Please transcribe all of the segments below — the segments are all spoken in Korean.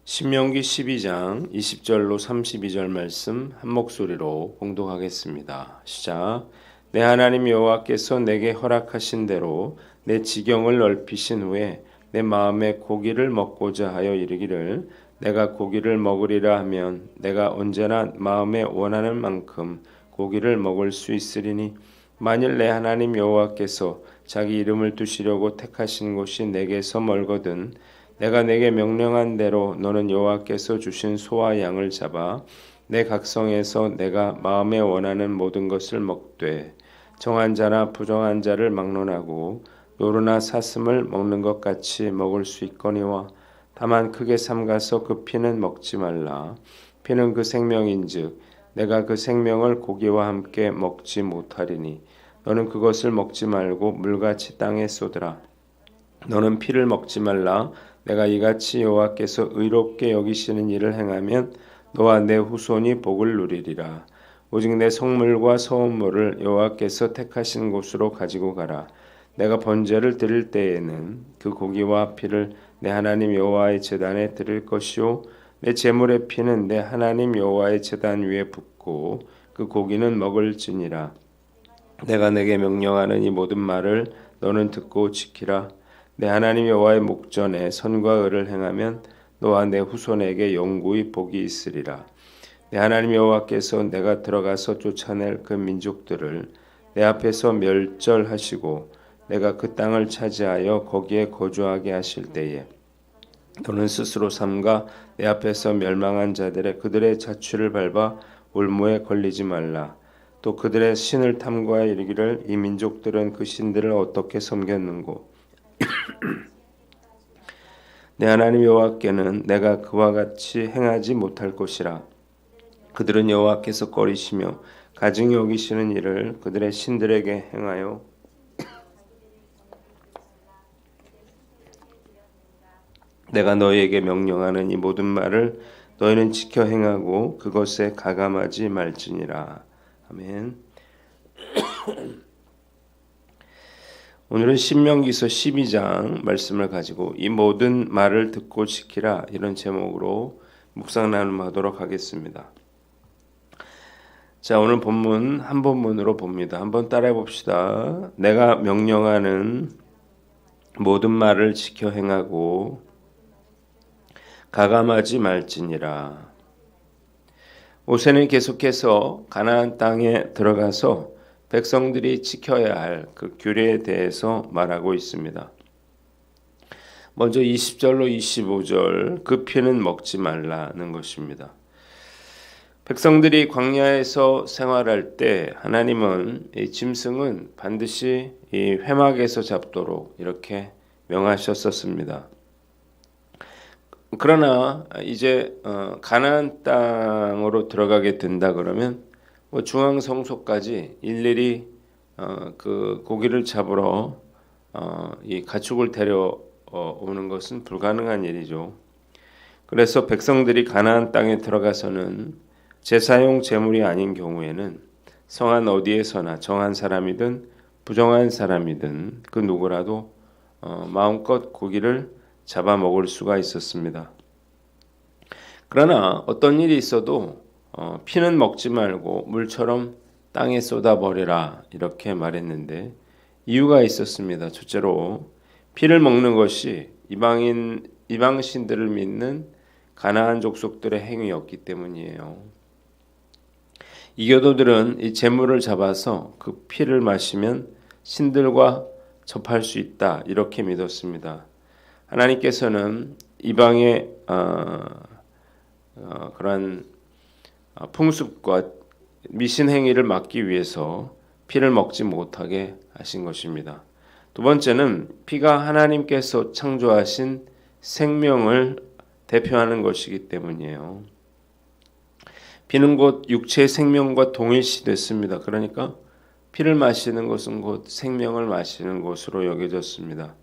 신명기 12장 20절로 32절 말씀 한 목소리로 봉독하겠습니다. 시작. 내 하나님 여호와께서 내게 허락하신 대로 내 지경을 넓히신 후에 내 마음에 고기를 먹고자 하여 이르기를 내가 고기를 먹으리라 하면 내가 언제나 마음에 원하는 만큼 고기를 먹을 수 있으리니 만일 내 하나님 여호와께서 자기 이름을 두시려고 택하신 곳이 내게서 멀거든 내가 내게 명령한 대로 너는 여호와께서 주신 소와 양을 잡아 내 각성에서 내가 마음에 원하는 모든 것을 먹되 정한 자나 부정한 자를 막론하고 노루나 사슴을 먹는 것 같이 먹을 수 있거니와 다만 크게 삼가서 그 피는 먹지 말라. 피는 그 생명인즉 내가 그 생명을 고기와 함께 먹지 못하리니 너는 그것을 먹지 말고 물같이 땅에 쏟으라. 너는 피를 먹지 말라. 내가 이같이 여호와께서 의롭게 여기시는 일을 행하면 너와 내 후손이 복을 누리리라. 오직 내 성물과 서원물을 여호와께서 택하신 곳으로 가지고 가라. 내가 번제를 드릴 때에는 그 고기와 피를 내 하나님 여호와의 제단에 드릴 것이요 내 제물의 피는 내 하나님 여호와의 제단 위에 붓고 그 고기는 먹을지니라. 내가 내게 명령하는 이 모든 말을 너는 듣고 지키라. 내 하나님 여호와의 목전에 선과 의를 행하면 너와 내 후손에게 영구히 복이 있으리라. 내 하나님 여호와께서 내가 들어가서 쫓아낼 그 민족들을 내 앞에서 멸절하시고 내가 그 땅을 차지하여 거기에 거주하게 하실 때에 너는 스스로 삼가 내 앞에서 멸망한 자들의 그들의 자취를 밟아 올무에 걸리지 말라. 또 그들의 신을 탐구하여 이르기를 이 민족들은 그 신들을 어떻게 섬겼는고 내 하나님 여호와께는 내가 그와 같이 행하지 못할 것이라. 그들은 여호와께서 꺼리시며 가증히 여기시는 일을 그들의 신들에게 행하여 내가 너희에게 명령하는 이 모든 말을 너희는 지켜 행하고 그것에 가감하지 말지니라. 아멘. 오늘은 신명기서 12장 말씀을 가지고 이 모든 말을 듣고 지키라 이런 제목으로 묵상 나눔하도록 하겠습니다. 자, 오늘 본문 한 본문으로 봅니다. 한번 따라해 봅시다. 내가 명령하는 모든 말을 지켜 행하고 가감하지 말지니라. 모세는 계속해서 가나안 땅에 들어가서 백성들이 지켜야 할 그 규례에 대해서 말하고 있습니다. 먼저 20절로 25절 그 피는 먹지 말라는 것입니다. 백성들이 광야에서 생활할 때 하나님은 이 짐승은 반드시 이 회막에서 잡도록 이렇게 명하셨었습니다. 그러나 이제 가나안 땅으로 들어가게 된다 그러면 중앙 성소까지 일일이 그 고기를 잡으러 이 가축을 데려오는 것은 불가능한 일이죠. 그래서 백성들이 가나안 땅에 들어가서는 제사용 제물이 아닌 경우에는 성안 어디에서나 정한 사람이든 부정한 사람이든 그 누구라도 마음껏 고기를 잡아 먹을 수가 있었습니다. 그러나 어떤 일이 있어도 피는 먹지 말고 물처럼 땅에 쏟아버리라 이렇게 말했는데 이유가 있었습니다. 첫째로 피를 먹는 것이 이방신들을 믿는 가나안 족속들의 행위였기 때문이에요. 이교도들은 이 제물을 잡아서 그 피를 마시면 신들과 접할 수 있다 이렇게 믿었습니다. 하나님께서는 이방의 그러한 풍습과 미신 행위를 막기 위해서 피를 먹지 못하게 하신 것입니다. 두 번째는 피가 하나님께서 창조하신 생명을 대표하는 것이기 때문이에요. 피는 곧 육체의 생명과 동일시됐습니다. 그러니까 피를 마시는 것은 곧 생명을 마시는 것으로 여겨졌습니다.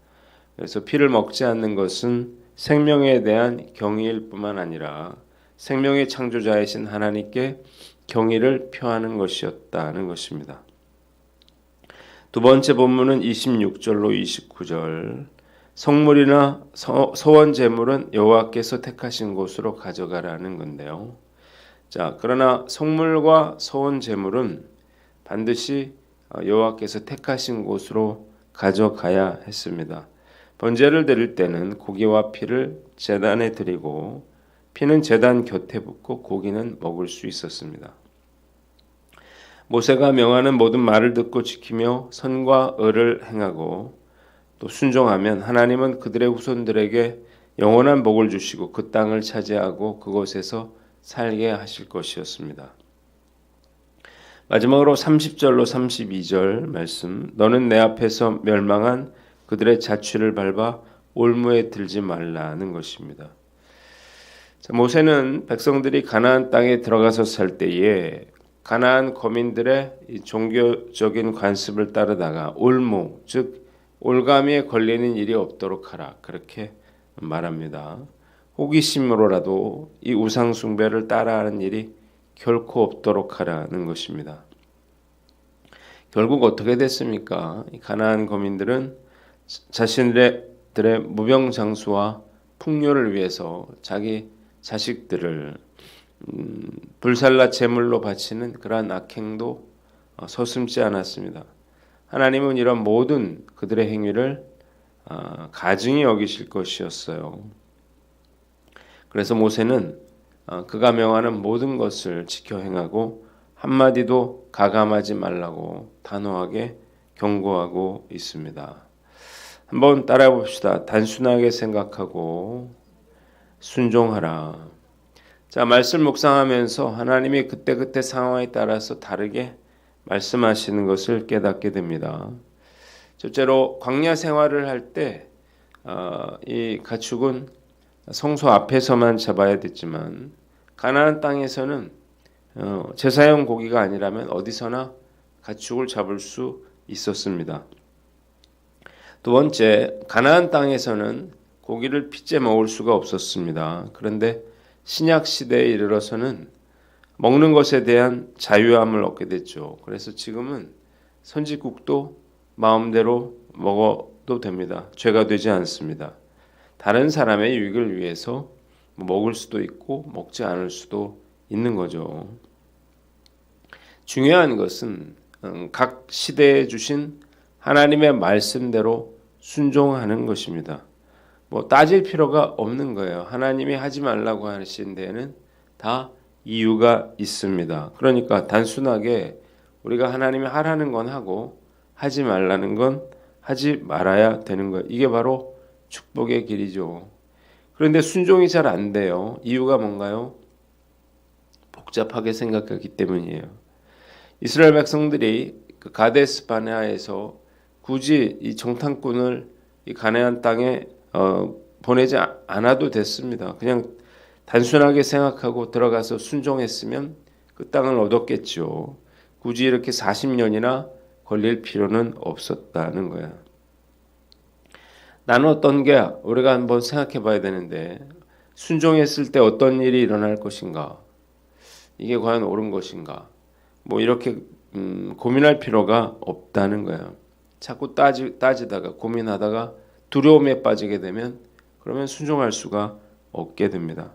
그래서 피를 먹지 않는 것은 생명에 대한 경의일 뿐만 아니라 생명의 창조자이신 하나님께 경의를 표하는 것이었다는 것입니다. 두 번째 본문은 26절로 29절 성물이나 소원 제물은 여호와께서 택하신 곳으로 가져가라는 건데요. 자, 그러나 성물과 소원 제물은 반드시 여호와께서 택하신 곳으로 가져가야 했습니다. 번제를 드릴 때는 고기와 피를 제단에 드리고 피는 제단 곁에 붓고 고기는 먹을 수 있었습니다. 모세가 명하는 모든 말을 듣고 지키며 선과 의를 행하고 또 순종하면 하나님은 그들의 후손들에게 영원한 복을 주시고 그 땅을 차지하고 그곳에서 살게 하실 것이었습니다. 마지막으로 30절로 32절 말씀. 너는 내 앞에서 멸망한 그들의 자취를 밟아 올무에 들지 말라는 것입니다. 자, 모세는 백성들이 가나안 땅에 들어가서 살 때에 가나안 거민들의 이 종교적인 관습을 따르다가 올무, 즉 올가미에 걸리는 일이 없도록 하라, 그렇게 말합니다. 호기심으로라도 이 우상 숭배를 따라하는 일이 결코 없도록 하라는 것입니다. 결국 어떻게 됐습니까? 이 가나안 거민들은 자신들의 무병장수와 풍요를 위해서 자기 자식들을 불살라 제물로 바치는 그러한 악행도 서슴지 않았습니다. 하나님은 이런 모든 그들의 행위를 가증히 여기실 것이었어요. 그래서 모세는 그가 명하는 모든 것을 지켜 행하고 한마디도 가감하지 말라고 단호하게 경고하고 있습니다. 한번 따라해 봅시다. 단순하게 생각하고 순종하라. 자, 말씀 묵상하면서 하나님이 그때그때 상황에 따라서 다르게 말씀하시는 것을 깨닫게 됩니다. 첫째로 광야 생활을 할 때 이 가축은 성소 앞에서만 잡아야 됐지만 가나안 땅에서는 제사용 고기가 아니라면 어디서나 가축을 잡을 수 있었습니다. 두 번째, 가나안 땅에서는 고기를 핏째 먹을 수가 없었습니다. 그런데 신약 시대에 이르러서는 먹는 것에 대한 자유함을 얻게 됐죠. 그래서 지금은 선지국도 마음대로 먹어도 됩니다. 죄가 되지 않습니다. 다른 사람의 유익을 위해서 먹을 수도 있고 먹지 않을 수도 있는 거죠. 중요한 것은 각 시대에 주신 하나님의 말씀대로 순종하는 것입니다. 뭐 따질 필요가 없는 거예요. 하나님이 하지 말라고 하신 데에는 다 이유가 있습니다. 그러니까 단순하게 우리가 하나님이 하라는 건 하고 하지 말라는 건 하지 말아야 되는 거예요. 이게 바로 축복의 길이죠. 그런데 순종이 잘 안 돼요. 이유가 뭔가요? 복잡하게 생각하기 때문이에요. 이스라엘 백성들이 그 가데스 바네아에서 굳이 이 정탐꾼을 이 가나안 땅에 보내지 않아도 됐습니다. 그냥 단순하게 생각하고 들어가서 순종했으면 그 땅을 얻었겠죠. 굳이 이렇게 40년이나 걸릴 필요는 없었다는 거야. 나는 어떤 게 우리가 한번 생각해 봐야 되는데 순종했을 때 어떤 일이 일어날 것인가? 이게 과연 옳은 것인가? 뭐 이렇게 고민할 필요가 없다는 거야. 자꾸 따지다가 고민하다가 두려움에 빠지게 되면 그러면 순종할 수가 없게 됩니다.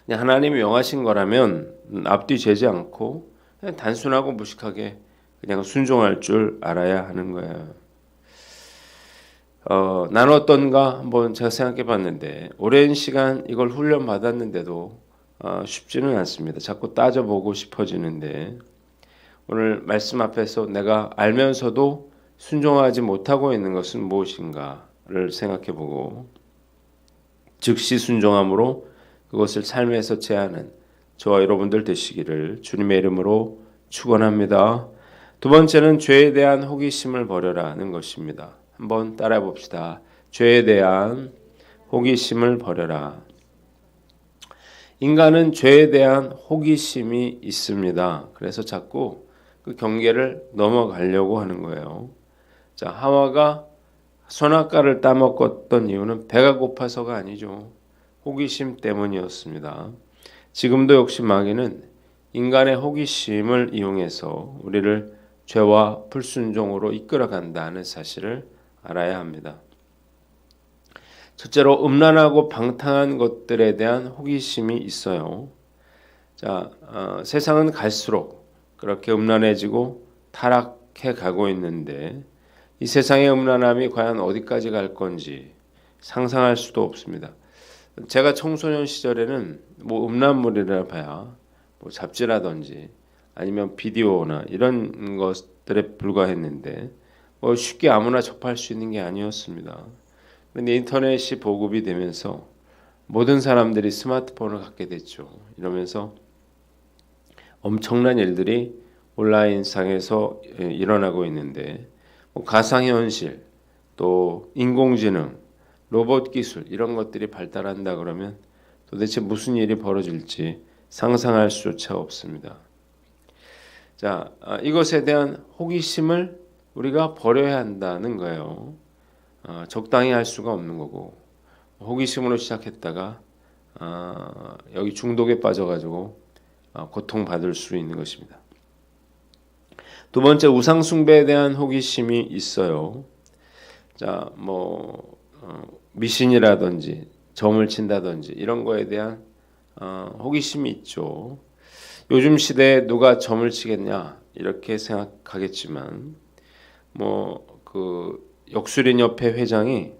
그냥 하나님이 명하신 거라면 앞뒤 재지 않고 그냥 단순하고 무식하게 그냥 순종할 줄 알아야 하는 거예요. 나는 어떤가 한번 제가 생각해 봤는데 오랜 시간 이걸 훈련 받았는데도 쉽지는 않습니다. 자꾸 따져보고 싶어지는데 오늘 말씀 앞에서 내가 알면서도 순종하지 못하고 있는 것은 무엇인가를 생각해 보고 즉시 순종함으로 그것을 삶에서 제하는 저와 여러분들 되시기를 주님의 이름으로 축원합니다. 두 번째는 죄에 대한 호기심을 버려라는 것입니다. 한번 따라해 봅시다. 죄에 대한 호기심을 버려라. 인간은 죄에 대한 호기심이 있습니다. 그래서 자꾸 그 경계를 넘어가려고 하는 거예요. 자, 하와가 선악과를 따먹었던 이유는 배가 고파서가 아니죠. 호기심 때문이었습니다. 지금도 역시 마귀는 인간의 호기심을 이용해서 우리를 죄와 불순종으로 이끌어간다는 사실을 알아야 합니다. 첫째로 음란하고 방탕한 것들에 대한 호기심이 있어요. 자, 세상은 갈수록 그렇게 음란해지고 타락해 가고 있는데 이 세상의 음란함이 과연 어디까지 갈 건지 상상할 수도 없습니다. 제가 청소년 시절에는 뭐 음란물이라 봐야 뭐 잡지라든지 아니면 비디오나 이런 것들에 불과했는데 뭐 쉽게 아무나 접할 수 있는 게 아니었습니다. 그런데 인터넷이 보급이 되면서 모든 사람들이 스마트폰을 갖게 됐죠. 이러면서 엄청난 일들이 온라인상에서 일어나고 있는데 뭐 가상현실, 또 인공지능, 로봇 기술 이런 것들이 발달한다 그러면 도대체 무슨 일이 벌어질지 상상할 수조차 없습니다. 자, 이것에 대한 호기심을 우리가 버려야 한다는 거예요. 적당히 할 수가 없는 거고 호기심으로 시작했다가 여기 중독에 빠져가지고 고통받을 수 있는 것입니다. 두 번째, 우상 숭배에 대한 호기심이 있어요. 자, 뭐 미신이라든지 점을 친다든지 이런 거에 대한 호기심이 있죠. 요즘 시대에 누가 점을 치겠냐 이렇게 생각하겠지만 뭐 그 역술인 협회 회장이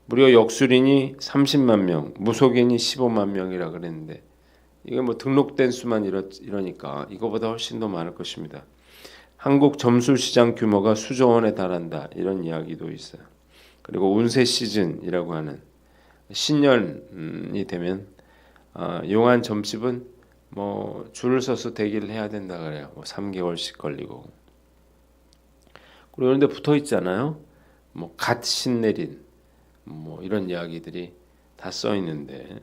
무려 역술인이 30만 명, 무속인이 15만 명이라 그랬는데 이게 뭐 등록된 수만 이러니까 이거보다 훨씬 더 많을 것입니다. 한국 점술 시장 규모가 수조 원에 달한다 이런 이야기도 있어요. 그리고 운세 시즌이라고 하는 신년이 되면 용한 점집은 뭐 줄을 서서 대기를 해야 된다 그래요. 뭐 3개월씩 걸리고. 그런데 붙어 있잖아요. 뭐 갓 신내린 뭐 이런 이야기들이 다 써 있는데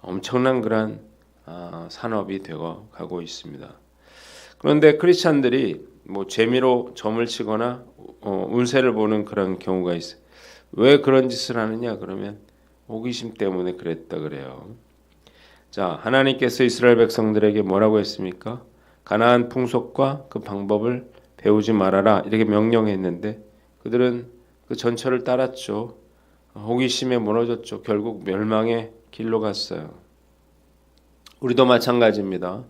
엄청난 그런 산업이 되어 가고 있습니다. 그런데 크리스찬들이 뭐 재미로 점을 치거나 운세를 보는 그런 경우가 있어요. 왜 그런 짓을 하느냐 그러면 호기심 때문에 그랬다 그래요. 자, 하나님께서 이스라엘 백성들에게 뭐라고 했습니까? 가나안 풍속과 그 방법을 배우지 말아라 이렇게 명령했는데 그들은 그 전철을 따랐죠. 호기심에 무너졌죠. 결국 멸망의 길로 갔어요. 우리도 마찬가지입니다.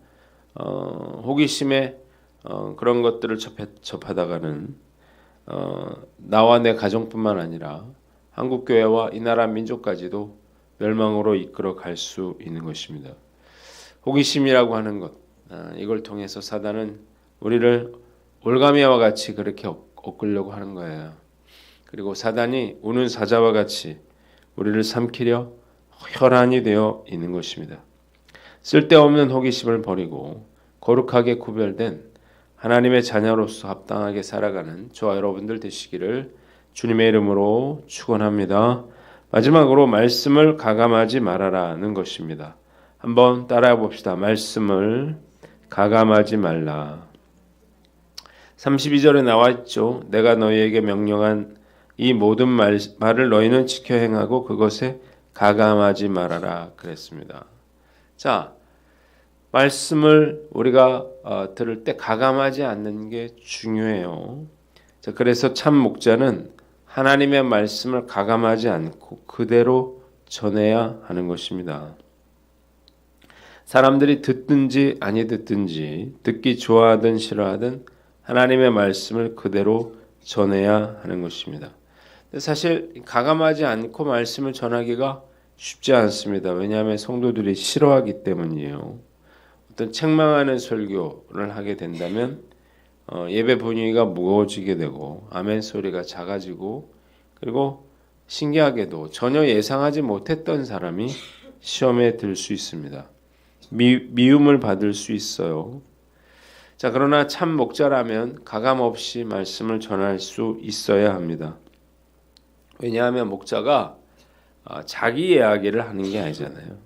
호기심에 그런 것들을 접하다가는 나와 내 가정뿐만 아니라 한국 교회와 이 나라 민족까지도 멸망으로 이끌어 갈 수 있는 것입니다. 호기심이라고 하는 것, 이걸 통해서 사단은 우리를 올가미와 같이 그렇게 엇끌려고 하는 거예요. 그리고 사단이 우는 사자와 같이 우리를 삼키려 혈안이 되어 있는 것입니다. 쓸데없는 호기심을 버리고 거룩하게 구별된 하나님의 자녀로서 합당하게 살아가는 저와 여러분들 되시기를 주님의 이름으로 축원합니다. 마지막으로 말씀을 가감하지 말아라는 것입니다. 한번 따라해 봅시다. 말씀을 가감하지 말라. 32절에 나와 있죠. 내가 너희에게 명령한 이 모든 말을 너희는 지켜 행하고 그것에 가감하지 말아라 그랬습니다. 자, 말씀을 우리가 들을 때 가감하지 않는 게 중요해요. 자, 그래서 참 목자는 하나님의 말씀을 가감하지 않고 그대로 전해야 하는 것입니다. 사람들이 듣든지 아니 듣든지 듣기 좋아하든 싫어하든 하나님의 말씀을 그대로 전해야 하는 것입니다. 사실 가감하지 않고 말씀을 전하기가 쉽지 않습니다. 왜냐하면 성도들이 싫어하기 때문이에요. 어떤 책망하는 설교를 하게 된다면 예배 분위기가 무거워지게 되고 아멘 소리가 작아지고 그리고 신기하게도 전혀 예상하지 못했던 사람이 시험에 들 수 있습니다. 미움을 받을 수 있어요. 자, 그러나 참 목자라면 가감 없이 말씀을 전할 수 있어야 합니다. 왜냐하면 목자가 자기 이야기를 하는 게 아니잖아요.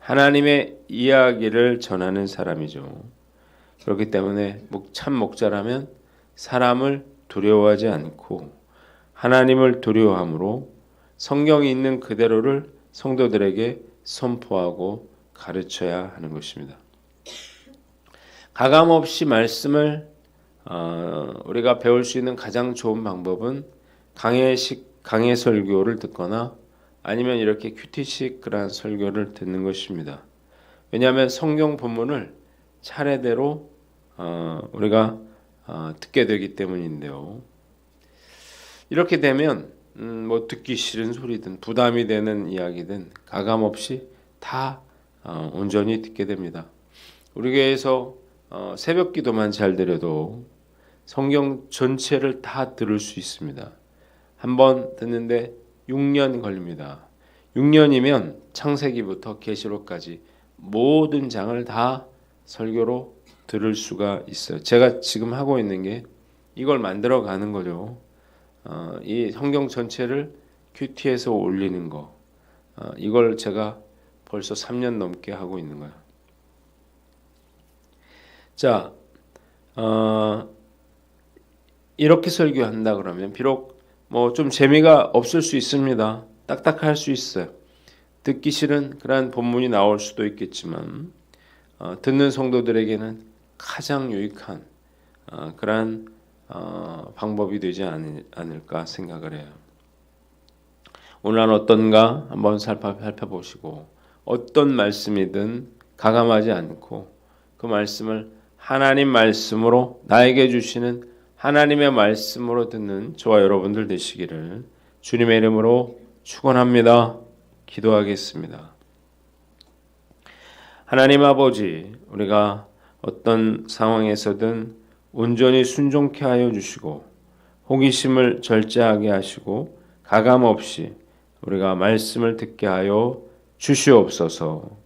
하나님의 이야기를 전하는 사람이죠. 그렇기 때문에 참 목자라면 사람을 두려워하지 않고 하나님을 두려워함으로 성경이 있는 그대로를 성도들에게 선포하고 가르쳐야 하는 것입니다. 가감 없이 말씀을 우리가 배울 수 있는 가장 좋은 방법은 강해 설교를 듣거나 아니면 이렇게 큐티식 그런 설교를 듣는 것입니다. 왜냐하면 성경 본문을 차례대로 우리가 듣게 되기 때문인데요. 이렇게 되면 뭐 듣기 싫은 소리든 부담이 되는 이야기든 가감없이 다 온전히 듣게 됩니다. 우리 교회에서 새벽 기도만 잘 드려도 성경 전체를 다 들을 수 있습니다. 한번 듣는데 6년 걸립니다. 6년이면 창세기부터 계시록까지 모든 장을 다 설교로 들을 수가 있어요. 제가 지금 하고 있는 게 이걸 만들어 가는 거죠. 이 성경 전체를 큐티에서 올리는 거, 이걸 제가 벌써 3년 넘게 하고 있는 거예요. 자, 이렇게 설교한다 그러면 비록 뭐 좀 재미가 없을 수 있습니다. 딱딱할 수 있어요. 듣기 싫은 그러한 본문이 나올 수도 있겠지만 듣는 성도들에게는 가장 유익한 그러한 방법이 되지 않을까 생각을 해요. 오늘은 어떤가 한번 살펴보시고 어떤 말씀이든 가감하지 않고 그 말씀을 하나님 말씀으로 나에게 주시는 하나님의 말씀으로 듣는 저와 여러분들 되시기를 주님의 이름으로 축원합니다. 기도하겠습니다. 하나님 아버지, 우리가 어떤 상황에서든 온전히 순종케 하여 주시고 호기심을 절제하게 하시고 가감 없이 우리가 말씀을 듣게 하여 주시옵소서.